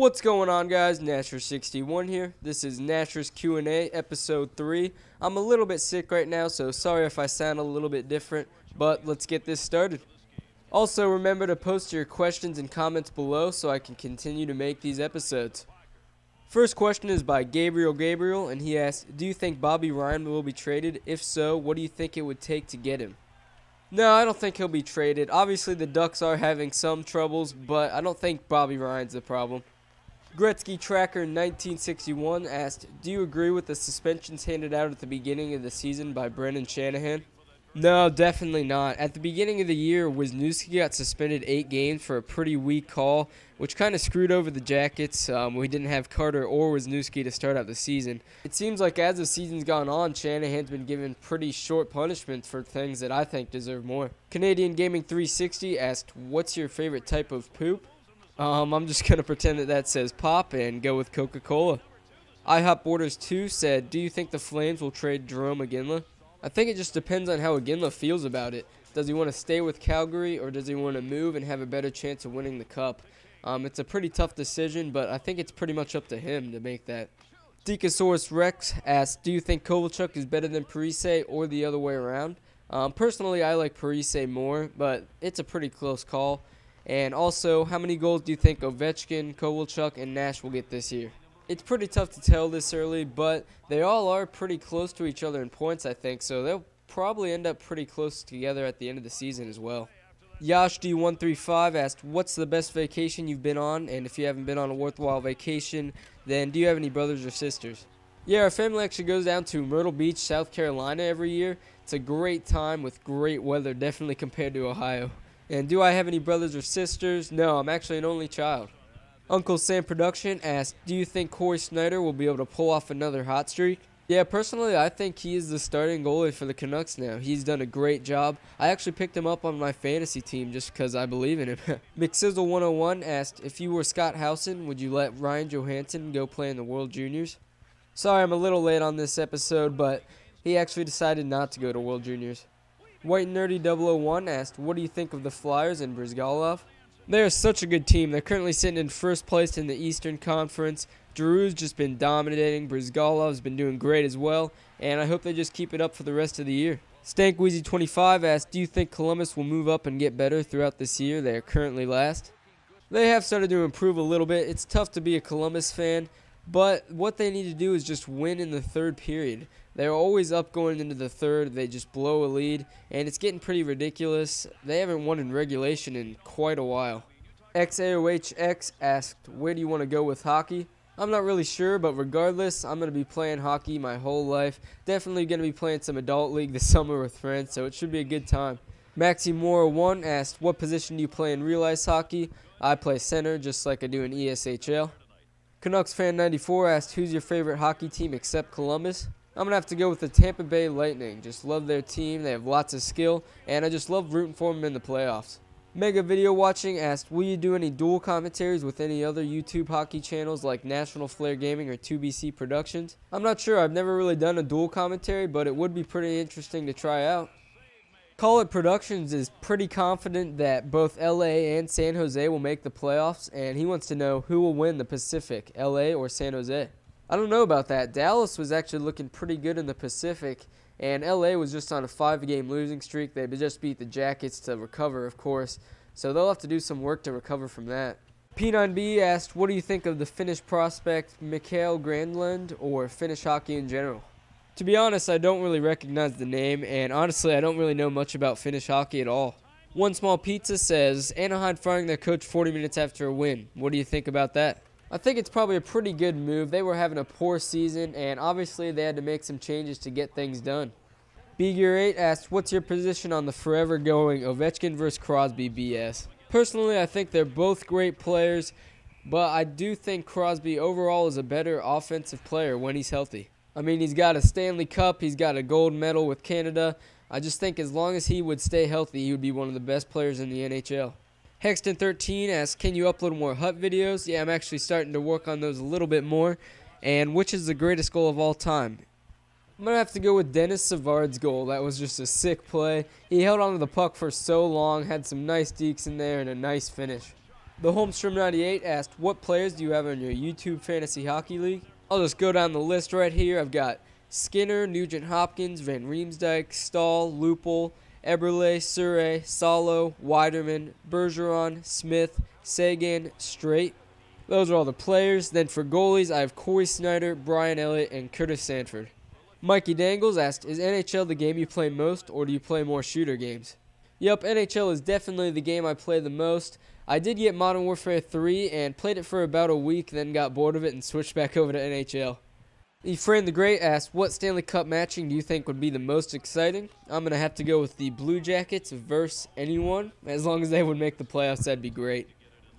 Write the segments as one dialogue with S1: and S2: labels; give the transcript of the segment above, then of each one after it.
S1: What's going on, guys? Nasher61 here. This is Nasher's Q&A episode 3. I'm a little bit sick right now, so sorry if I sound a little bit different, but let's get this started. Also, remember to post your questions and comments below so I can continue to make these episodes. First question is by Gabriel, and he asks, do you think Bobby Ryan will be traded? If so, what do you think it would take to get him? No, I don't think he'll be traded. Obviously, the Ducks are having some troubles, but I don't think Bobby Ryan's the problem. Gretzky Tracker 1961 asked, do you agree with the suspensions handed out at the beginning of the season by Brendan Shanahan? No, definitely not. At the beginning of the year, Wisniewski got suspended 8 games for a pretty weak call, which kind of screwed over the Jackets. We didn't have Carter or Wisniewski to start out the season. It seems like as the season's gone on, Shanahan's been given pretty short punishments for things that I think deserve more. Canadian Gaming 360 asked, what's your favorite type of poop? I'm just going to pretend that says pop and go with Coca-Cola. IHOP Borders 2 said, do you think the Flames will trade Jerome Iginla? I think it just depends on how Iginla feels about it. Does he want to stay with Calgary or does he want to move and have a better chance of winning the cup? It's a pretty tough decision, but I think it's pretty much up to him to make that. Decasaurus Rex asked, do you think Kovalchuk is better than Parise or the other way around? Personally, I like Parise more, but it's a pretty close call. And also, how many goals do you think Ovechkin, Kovalchuk, and Nash will get this year? It's pretty tough to tell this early, but they all are pretty close to each other in points, I think, so they'll probably end up pretty close together at the end of the season as well. YashD135 asked, what's the best vacation you've been on? And if you haven't been on a worthwhile vacation, then do you have any brothers or sisters? Yeah, our family actually goes down to Myrtle Beach, South Carolina every year. It's a great time with great weather, definitely compared to Ohio. And do I have any brothers or sisters? No, I'm actually an only child. Uncle Sam Production asked, do you think Corey Snyder will be able to pull off another hot streak? Yeah, personally, I think he is the starting goalie for the Canucks now. He's done a great job. I actually picked him up on my fantasy team just because I believe in him. McSizzle101 asked, if you were Scott Howson, would you let Ryan Johansson go play in the World Juniors? Sorry, I'm a little late on this episode, but he actually decided not to go to World Juniors. White Nerdy 001 asked, what do you think of the Flyers and Brizgalov? They're such a good team. They're currently sitting in first place in the Eastern Conference. Giroux's just been dominating. Brizgalov's been doing great as well. And I hope they just keep it up for the rest of the year. Stankwheezy25 asked, do you think Columbus will move up and get better throughout this year? They are currently last. They have started to improve a little bit. It's tough to be a Columbus fan, but what they need to do is just win in the third period. They're always up going into the third. They just blow a lead, and it's getting pretty ridiculous. They haven't won in regulation in quite a while. XAOHX asked, where do you want to go with hockey? I'm not really sure, but regardless, I'm going to be playing hockey my whole life. Definitely going to be playing some adult league this summer with friends, so it should be a good time. Maximora1 asked, what position do you play in real ice hockey? I play center, just like I do in ESHL. Canucks Fan 94 asked, who's your favorite hockey team except Columbus? I'm going to have to go with the Tampa Bay Lightning. Just love their team. They have lots of skill, and I just love rooting for them in the playoffs. Mega Video Watching asked, will you do any dual commentaries with any other YouTube hockey channels like National Flair Gaming or 2BC Productions? I'm not sure. I've never really done a dual commentary, but it would be pretty interesting to try out. Call It Productions is pretty confident that both LA and San Jose will make the playoffs, and he wants to know who will win the Pacific, LA or San Jose. I don't know about that. Dallas was actually looking pretty good in the Pacific, and LA was just on a 5-game losing streak. They just beat the Jackets to recover, of course, so they'll have to do some work to recover from that. P9B asked, what do you think of the Finnish prospect Mikael Granlund or Finnish hockey in general? To be honest, I don't really recognize the name, and honestly, I don't really know much about Finnish hockey at all. One Small Pizza says, Anaheim firing their coach 40 minutes after a win. What do you think about that? I think it's probably a pretty good move. They were having a poor season, and obviously they had to make some changes to get things done. BGear8 asked, what's your position on the forever going Ovechkin versus Crosby BS? Personally, I think they're both great players, but I do think Crosby overall is a better offensive player when he's healthy. I mean, he's got a Stanley Cup, he's got a gold medal with Canada. I just think as long as he would stay healthy, he would be one of the best players in the NHL. Hexton13 asks, can you upload more Hut videos? Yeah, I'm actually starting to work on those a little bit more. And which is the greatest goal of all time? I'm going to have to go with Dennis Savard's goal. That was just a sick play. He held on to the puck for so long, had some nice dekes in there, and a nice finish. The Holmstrom98 asked, what players do you have in your YouTube Fantasy Hockey League? I'll just go down the list right here. I've got Skinner, Nugent-Hopkins, Van Riemsdyk, Stahl, Lupul, Eberle, Surrey, Salo, Weiderman, Bergeron, Smith, Sagan, Straight. Those are all the players. Then for goalies, I have Corey Snyder, Brian Elliott, and Curtis Sanford. Mikey Dangles asked, is NHL the game you play most, or do you play more shooter games? Yep, NHL is definitely the game I play the most. I did get Modern Warfare 3 and played it for about a week, then got bored of it and switched back over to NHL. Efrain the Great asked, what Stanley Cup matching do you think would be the most exciting? I'm going to have to go with the Blue Jackets versus anyone. As long as they would make the playoffs, that'd be great.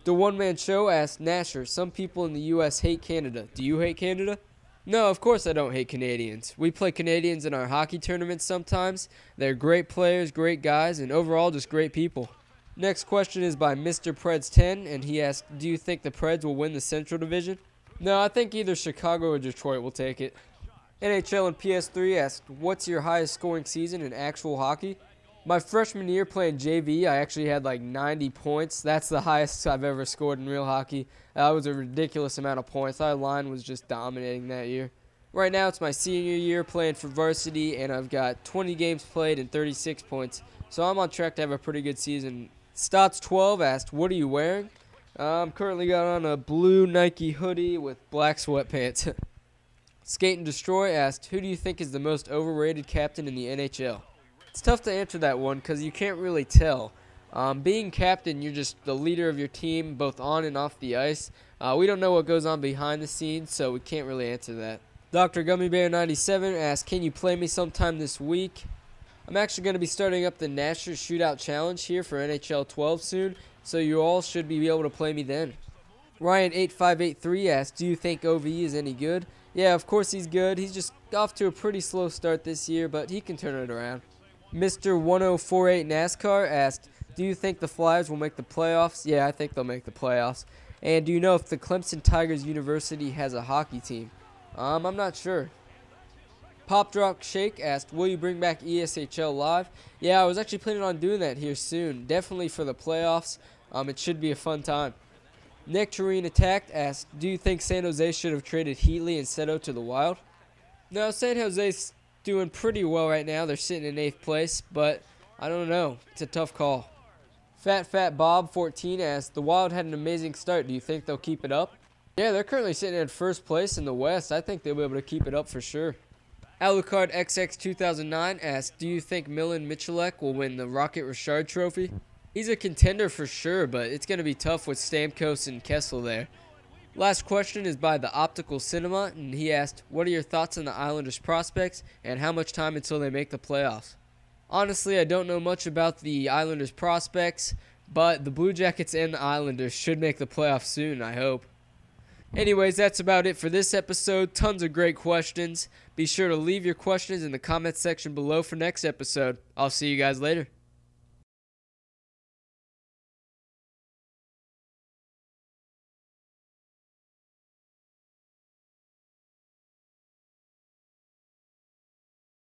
S1: The One Man Show asked, Nasher, some people in the U.S. hate Canada. Do you hate Canada? No, of course I don't hate Canadians. We play Canadians in our hockey tournaments sometimes. They're great players, great guys, and overall just great people. Next question is by Mr. Preds10, and he asked, do you think the Preds will win the Central Division? No, I think either Chicago or Detroit will take it. NHL and PS3 asked, what's your highest scoring season in actual hockey? My freshman year playing JV, I actually had like 90 points. That's the highest I've ever scored in real hockey. That was a ridiculous amount of points. Our line was just dominating that year. Right now, it's my senior year playing for varsity, and I've got 20 games played and 36 points. So I'm on track to have a pretty good season. Stotts12 asked, what are you wearing? I'm currently got on a blue Nike hoodie with black sweatpants. Skate and Destroy asked, who do you think is the most overrated captain in the NHL? It's tough to answer that one because you can't really tell. Being captain, you're just the leader of your team, both on and off the ice. We don't know what goes on behind the scenes, so we can't really answer that. Dr. Gummybear97 asked, can you play me sometime this week? I'm actually going to be starting up the Nasher Shootout Challenge here for NHL 12 soon, so you all should be able to play me then. Ryan8583 asked, do you think OVE is any good? Yeah, of course he's good. He's just off to a pretty slow start this year, but he can turn it around. Mr. 1048 NASCAR asked, do you think the Flyers will make the playoffs? Yeah, I think they'll make the playoffs. And do you know if the Clemson Tigers University has a hockey team? I'm not sure. Pop Drop Shake asked, will you bring back ESHL Live? Yeah, I was actually planning on doing that here soon. Definitely for the playoffs. It should be a fun time. Nectarine Attacked asked, do you think San Jose should have traded Heatley and Seto to the Wild? No, San Jose's doing pretty well right now. They're sitting in 8th place, but I don't know. It's a tough call. Fat Bob 14 asked, the Wild had an amazing start. Do you think they'll keep it up? Yeah, they're currently sitting in 1st place in the West. I think they'll be able to keep it up for sure. Alucard XX 2009 asked, do you think Milan Michalek will win the Rocket Richard Trophy? He's a contender for sure, but it's going to be tough with Stamkos and Kessel there. Last question is by the Optical Cinema, and he asked, what are your thoughts on the Islanders' prospects, and how much time until they make the playoffs? Honestly, I don't know much about the Islanders' prospects, but the Blue Jackets and the Islanders should make the playoffs soon, I hope. Anyways, that's about it for this episode. Tons of great questions. Be sure to leave your questions in the comments section below for next episode. I'll see you guys later.